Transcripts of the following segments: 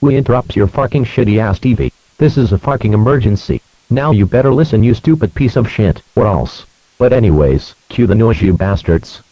We interrupt your fucking shitty ass TV. This is a fucking emergency. Now you better listen, you stupid piece of shit, or else. But anyways, cue the noise, you bastards.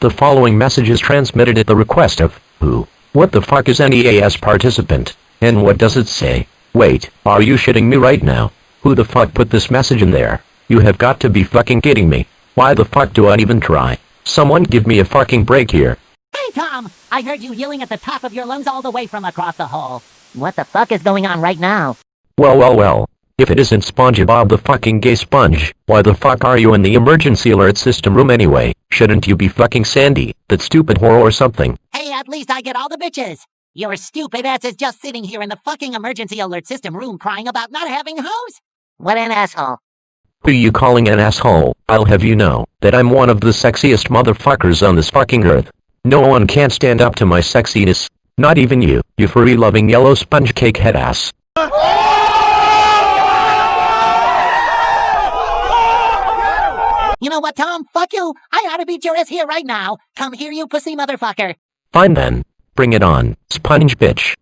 The following message is transmitted at the request of who? What the fuck is an EAS participant? And what does it say? Wait, are you shitting me right now? Who the fuck put this message in there? You have got to be fucking kidding me. Why the fuck do I even try? Someone give me a fucking break here. Hey Tom, I heard you yelling at the top of your lungs all the way from across the hall. What the fuck is going on right now? Well. If it isn't SpongeBob the fucking gay sponge, why the fuck are you in the emergency alert system room anyway? Shouldn't you be fucking Sandy, that stupid whore or something? Hey, at least I get all the bitches. Your stupid ass is just sitting here in the fucking emergency alert system room crying about not having hose. What an asshole. Who you calling an asshole? I'll have you know that I'm one of the sexiest motherfuckers on this fucking earth. No one can stand up to my sexiness. Not even you, you furry-loving yellow sponge cake head ass. You know what, Tom? Fuck you. I ought to beat your ass here right now. Come here, you pussy motherfucker. Fine then. Bring it on, sponge bitch.